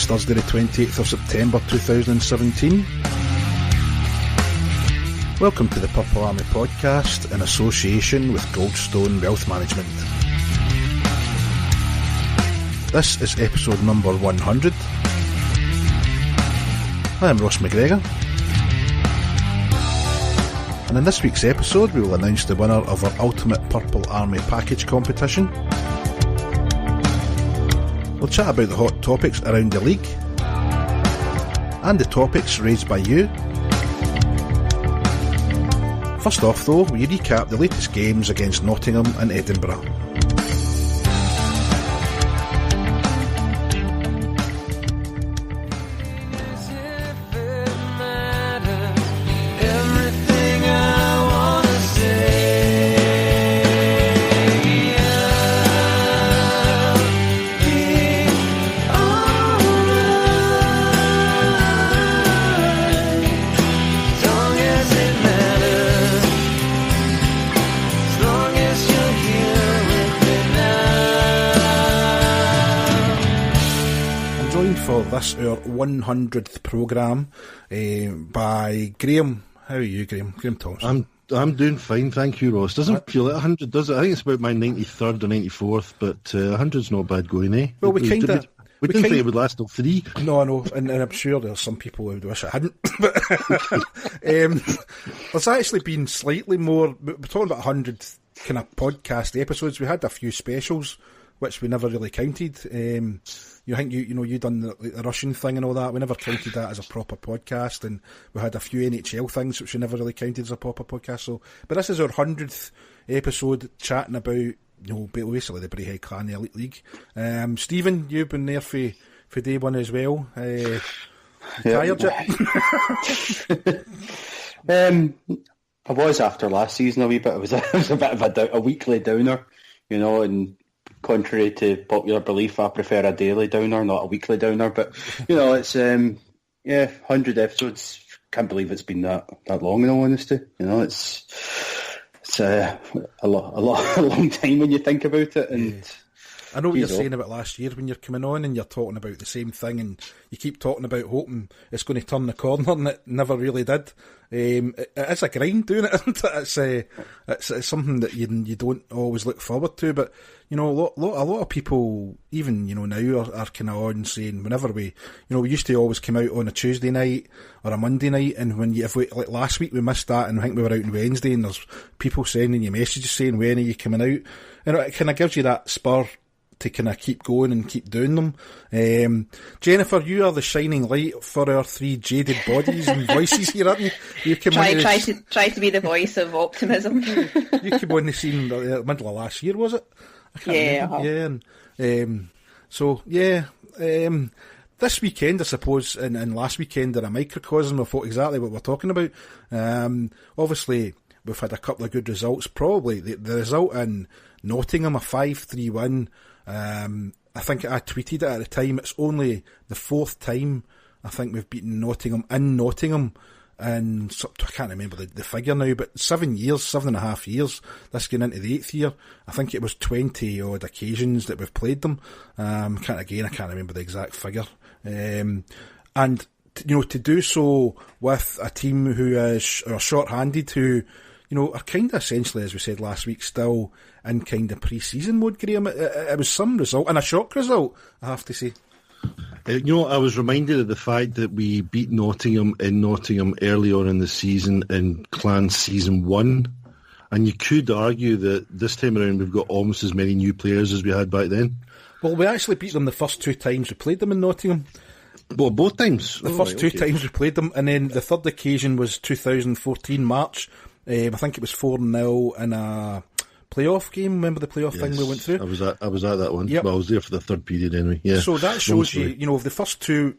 It's Thursday the 28th of September 2017. Welcome to the Purple Army podcast in association with Goldstone Wealth Management. This is episode number 100. I am Ross McGregor, and in this week's episode we will announce the winner of our Ultimate Purple Army package competition. We'll chat about the hot topics around the league and the topics raised by you. First off though, we recap the latest games against Nottingham and Edinburgh. This our 100th programme by Graham. How are you, Graham? Graham Thompson. I'm doing fine, thank you, Ross. Doesn't feel like 100, does it? I think it's about my 93rd or 94th, but 100's not bad going, eh? Well, we didn't think it would last till 3. No, I know, and I'm sure there's some people who would wish it hadn't. But there's actually been slightly more. We're talking about 100 kind of podcast episodes. We had a few specials, which we never really counted. You think you done the Russian thing and all that. We never counted that as a proper podcast, and we had a few NHL things which we never really counted as a proper podcast. So, but this is our 100th episode, chatting about basically the Braehead Clan, the Elite League. Stephen, you've been there for day one as well. Tired yet? I was after last season a wee bit. It was a bit of a weekly downer, and. Contrary to popular belief, I prefer a daily downer, not a weekly downer. But it's 100 episodes. Can't believe it's been that long. In all honesty, it's a long time when you think about it. And I know what you're saying about last year when you're coming on and you're talking about the same thing, and you keep talking about hoping it's going to turn the corner, and it never really did. It's a grind doing it, isn't it? It's something that you don't always look forward to, but a lot of people, even now, are kind of on saying whenever we used to always come out on a Tuesday night or a Monday night, and like last week we missed that, and I think we were out on Wednesday, and there's people sending you messages saying when are you coming out, and it kind of gives you that spur to kind of keep going and keep doing them. Jennifer, you are the shining light for our 3 jaded bodies and voices here, aren't you? You try to be the voice of optimism. You came on the scene the middle of last year, was it? I can't remember. This weekend, I suppose, and last weekend are a microcosm of exactly what we're talking about. Obviously, we've had a couple of good results. Probably the result in Nottingham, a 5-3 win. I think I tweeted it at the time. It's only the 4th time I think we've beaten Nottingham in Nottingham, and I can't remember the figure now, but 7.5 years. This going into the 8th year. I think it was 20 odd occasions that we've played them. I can't remember the exact figure. And to do so with a team who is short-handed, who are kind of essentially, as we said last week, still in kind of pre-season mode, Graham. It was some result, and a shock result, I have to say. I was reminded of the fact that we beat Nottingham in Nottingham early on in the season in Clan Season 1, and you could argue that this time around we've got almost as many new players as we had back then. Well, we actually beat them the first 2 times we played them in Nottingham. Well, both times? The first 2 times we played them, and then the third occasion was 2014 March. I think it was 4-0 in a playoff game. Remember the playoff thing we went through? I was at that one. Yep. Well, I was there for the 3rd period anyway. Yeah. So that shows you, the first two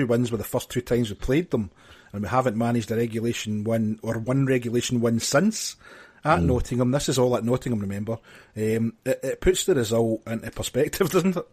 wins were the first 2 times we played them, and we haven't managed a regulation win or one regulation win since at Nottingham. This is all at Nottingham, remember. It puts the result into perspective, doesn't it?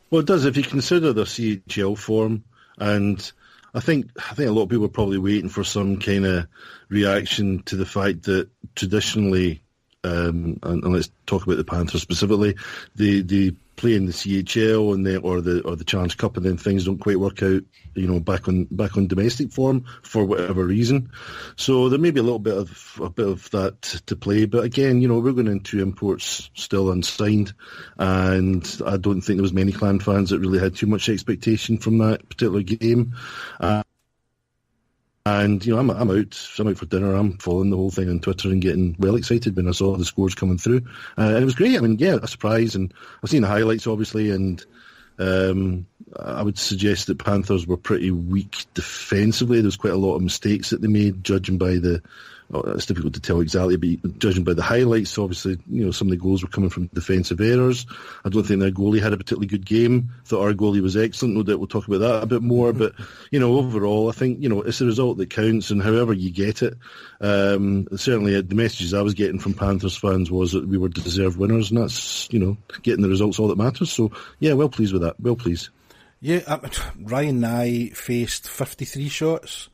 Well, it does if you consider their CHL form, and I think a lot of people are probably waiting for some kind of reaction to the fact that traditionally and let's talk about the Panthers specifically. They play in the CHL or the Challenge Cup, and then things don't quite work out. Back on domestic form for whatever reason. So there may be a bit of that to play. But again, we're going into imports still unsigned, and I don't think there was many Clan fans that really had too much expectation from that particular game. And I'm out for dinner. I'm following the whole thing on Twitter and getting well excited when I saw the scores coming through, and it was great. I mean, yeah, a surprise, and I've seen the highlights obviously, and I would suggest that Panthers were pretty weak defensively. There was quite a lot of mistakes that they made, judging by it's difficult to tell exactly, but judging by the highlights, obviously, some of the goals were coming from defensive errors. I don't think their goalie had a particularly good game. Thought our goalie was excellent. No doubt we'll talk about that a bit more. But, overall, I think, it's the result that counts, and however you get it. Certainly the messages I was getting from Panthers fans was that we were deserved winners, and that's, getting the results all that matters. So, yeah, well pleased with that. Well pleased. Yeah, Ryan Nye faced 53 shots.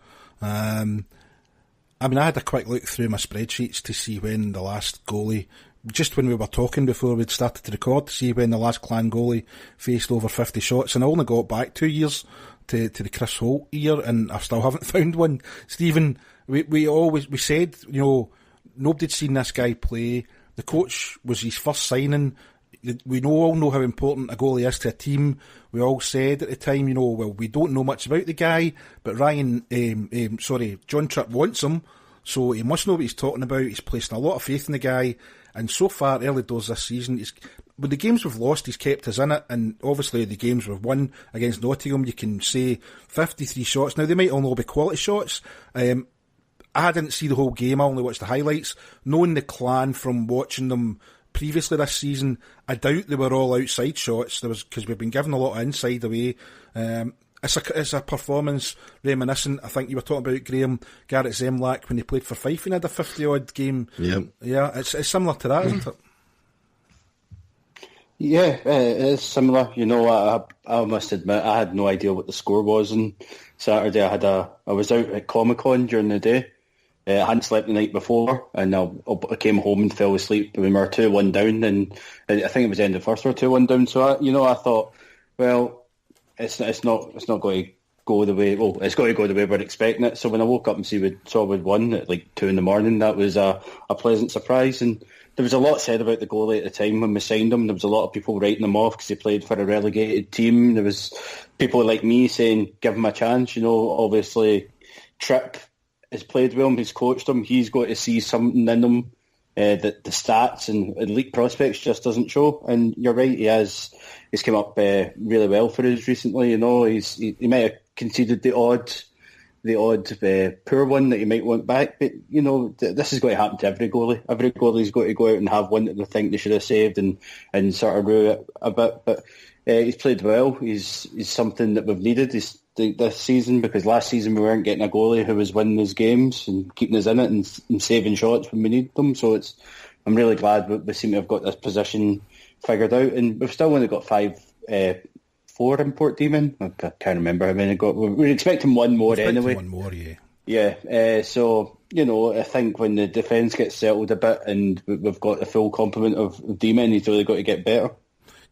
I had a quick look through my spreadsheets to see when the last goalie, just when we were talking before we'd started to record, to see when the last Clan goalie faced over 50 shots, and I only got back 2 years to the Chris Holt year, and I still haven't found one. Stephen, we said, nobody'd seen this guy play. The coach was his first signing. We all know how important a goalie is to a team. We all said at the time, we don't know much about the guy, but John Tripp wants him, so he must know what he's talking about. He's placing a lot of faith in the guy, and so far, early doors this season, with the games we've lost, he's kept us in it, and obviously the games we've won against Nottingham, you can say 53 shots. Now, they might all not be quality shots. I didn't see the whole game, I only watched the highlights. Knowing the Clan from watching them previously this season, I doubt they were all outside shots. Because we've been given a lot of inside away. It's a performance reminiscent. I think you were talking about Graham Garrett Zemlak when he played for Fife and had a 50-odd game. Yeah, it's similar to that, isn't it? Yeah, it is similar. I must admit I had no idea what the score was on Saturday. I was out at Comic-Con during the day. I hadn't slept the night before, and I came home and fell asleep when we were 2-1 down, and I think it was the end of the first, we were 2-1 down. So I thought, well, it's not going to go the way. Well, it's going to go the way we're expecting it. So when I woke up and saw we'd won at like 2 a.m, that was a pleasant surprise. And there was a lot said about the goalie at the time when we signed him. There was a lot of people writing him off because he played for a relegated team. There was people like me saying, give him a chance. Obviously, Tripp has played with him, he's coached him, he's got to see something in him that the stats and elite prospects just doesn't show. And you're right, he's come up really well for us recently. He might have conceded the odd poor one that you might want back, but this is going to happen to every goalie. Every goalie's got to go out and have one that they think they should have saved and sort of rue it a bit. But he's played well. He's something that we've needed this season, because last season we weren't getting a goalie who was winning those games and keeping us in it and saving shots when we need them. So I'm really glad we seem to have got this position figured out, and we've still only got 4 import demon. I can't remember how many got. We're expecting one more anyway. One more, yeah. Yeah. So I think when the defence gets settled a bit and we've got a full complement of demon, he's really got to get better.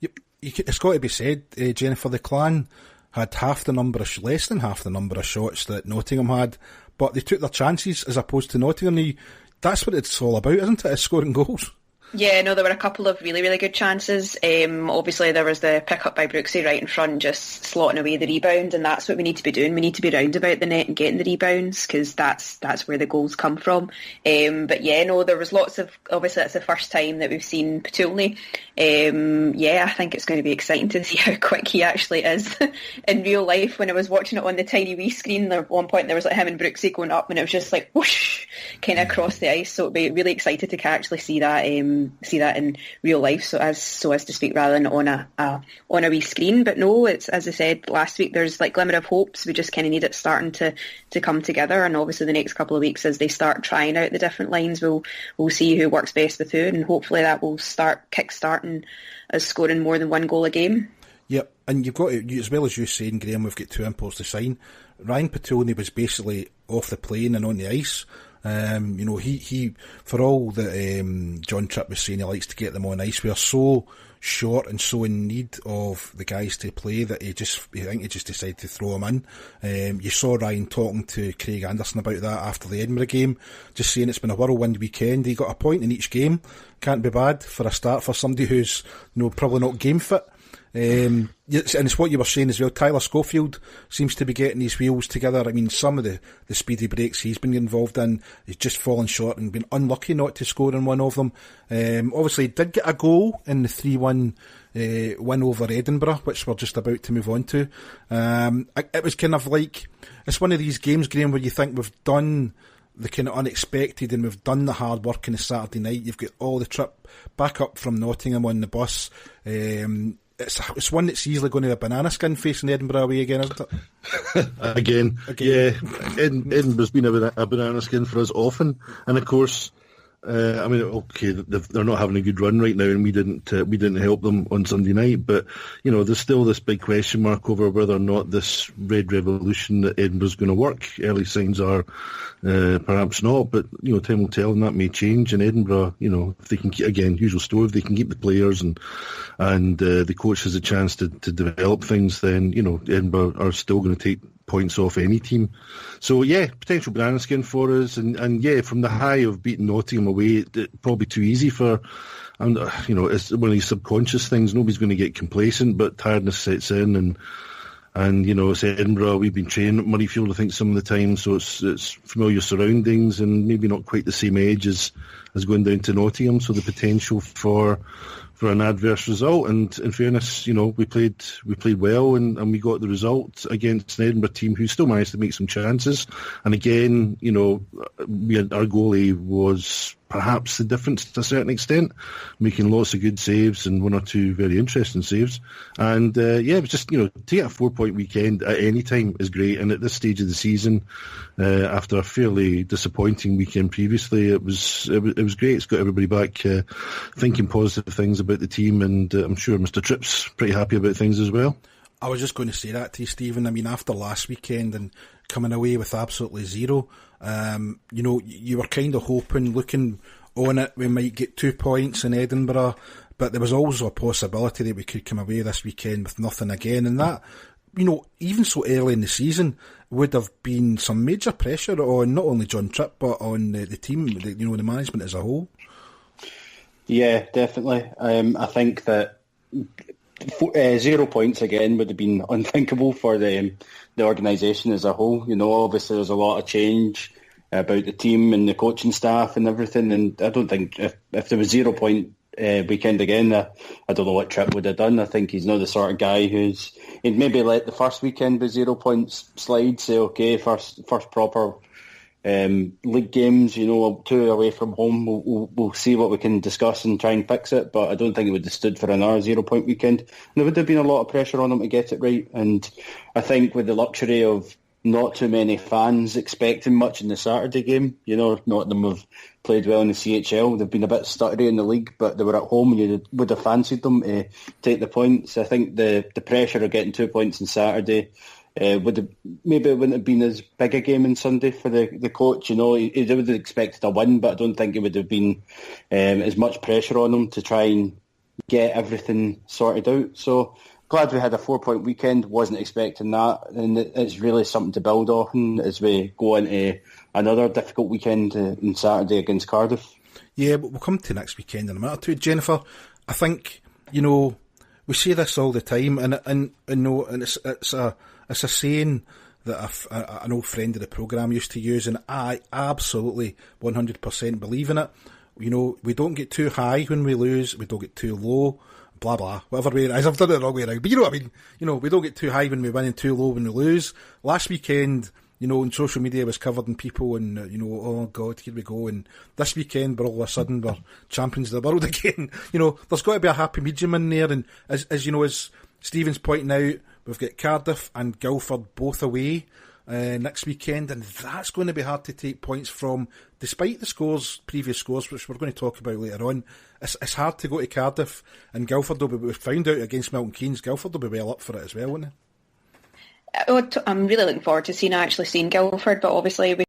Yep. It's got to be said, Jennifer, the Clan had less than half the number of shots that Nottingham had, but they took their chances as opposed to Nottingham. That's what it's all about, isn't it? Is scoring goals. Yeah, no, there were a couple of really, really good chances. Obviously, there was the pick-up by Brooksy right in front, just slotting away the rebound, and that's what we need to be doing. We need to be round about the net and getting the rebounds, because that's where the goals come from. But yeah, no, there was lots of... Obviously, that's the first time that we've seen Patulny. I think it's going to be exciting to see how quick he actually is in real life. When I was watching it on the tiny wee screen, at one point there was like him and Brooksy going up, and it was just like whoosh, kind of across the ice. So it'd be really excited to actually see that in real life, so as to speak, rather than on a wee screen. But no, it's, as I said last week, there's like glimmer of hopes. We just kind of need it starting to come together, and obviously the next couple of weeks as they start trying out the different lines, we'll see who works best with who, and hopefully that will start kick-starting us scoring more than one goal a game. Yep, and you've got to, as well as you saying, Graham, we've got 2 imports to sign. Ryan Patulny was basically off the plane and on the ice. He for all that John Tripp was saying he likes to get them on ice, we are so short and so in need of the guys to play that I think he just decided to throw them in. You saw Ryan talking to Craig Anderson about that after the Edinburgh game, just saying it's been a whirlwind weekend. He got a point in each game, can't be bad for a start for somebody who's probably not game fit. And it's what you were saying as well. Tyler Schofield seems to be getting his wheels together. I mean, some of the speedy breaks he's been involved in, he's just fallen short and been unlucky not to score in one of them. Obviously, he did get a goal in the 3-1 win over Edinburgh, which we're just about to move on to. It was kind of like, it's one of these games, Graham, where you think we've done the kind of unexpected and we've done the hard work on a Saturday night. You've got all the trip back up from Nottingham on the bus. It's one that's easily going to be a banana skin facing Edinburgh away again, isn't it? Again. Yeah. Edinburgh's been a banana skin for us often, and of course, they're not having a good run right now, and we didn't help them on Sunday night. But there's still this big question mark over whether or not this red revolution that Edinburgh's going to work. Early signs are perhaps not, but time will tell, and that may change. And Edinburgh, if they can usual story, if they can keep the players and the coach has a chance to develop things, then Edinburgh are still going to take points off any team. So yeah, potential banana skin for us, and yeah, from the high of beating Nottingham away, probably too easy for, and it's one of these subconscious things. Nobody's going to get complacent, but tiredness sets in, and it's Edinburgh. We've been training at Murrayfield, I think, some of the time, so it's familiar surroundings and maybe not quite the same age as going down to Nottingham. So the potential for an adverse result, and in fairness, we played well and we got the result against an Edinburgh team who still managed to make some chances. And again, our goalie was perhaps the difference to a certain extent, making lots of good saves and one or two very interesting saves. And it was just, to get a 4-point weekend at any time is great. And at this stage of the season, after a fairly disappointing weekend previously, it was great. It's got everybody back thinking positive things about the team, and I'm sure Mr. Tripp's pretty happy about things as well. I was just going to say that to you, Stephen. I mean, after last weekend and coming away with absolutely zero, you were kind of hoping, looking on it, we might get 2 points in Edinburgh, but there was also a possibility that we could come away this weekend with nothing again, and that, even so early in the season, would have been some major pressure on not only John Tripp, but on the team, the management as a whole. Yeah, definitely. I think that 0 points again would have been unthinkable for the organisation as a whole. Obviously there's a lot of change about the team and the coaching staff and everything, and I don't think if there was 0 point weekend again, I don't know what Tripp would have done. I think he's not the sort of guy he'd maybe let the first weekend with 0 points slide, say okay, first proper league games, 2 away from home, we'll see what we can discuss and try and fix it, but I don't think it would have stood for another 0 point weekend, and there would have been a lot of pressure on them to get it right. And I think with the luxury of not too many fans expecting much in the Saturday game, Nottingham have played well in the CHL, they've been a bit stuttery in the league, but they were at home and you would have fancied them to take the points. I think the pressure of getting 2 points on Saturday it wouldn't have been as big a game on Sunday for the coach. He would have expected a win, but I don't think it would have been as much pressure on him to try and get everything sorted out. So glad we had a 4-point weekend. Wasn't expecting that, and it's really something to build on as we go into another difficult weekend on Saturday against Cardiff. Yeah, but we'll come to next weekend in a minute or two. Jennifer, I think we say this all the time, and it's a saying that an old friend of the programme used to use, and I absolutely 100% believe in it. We don't get too high when we lose, we don't get too low, blah blah, whatever way it is. I've done it the wrong way around, but you know what I mean. We don't get too high when we win and too low when we lose. Last weekend, on social media was covered in people and, oh God, here we go. And this weekend, we're all of a sudden, we're champions of the world again. There's got to be a happy medium in there. And as Stephen's pointing out, we've got Cardiff and Guildford both away next weekend, and that's going to be hard to take points from, despite the previous scores, which we're going to talk about later on. It's hard to go to Cardiff, and Guildford we found out against Milton Keynes, Guildford will be well up for it as well, won't they? I'm really looking forward to actually seeing Guildford, but obviously we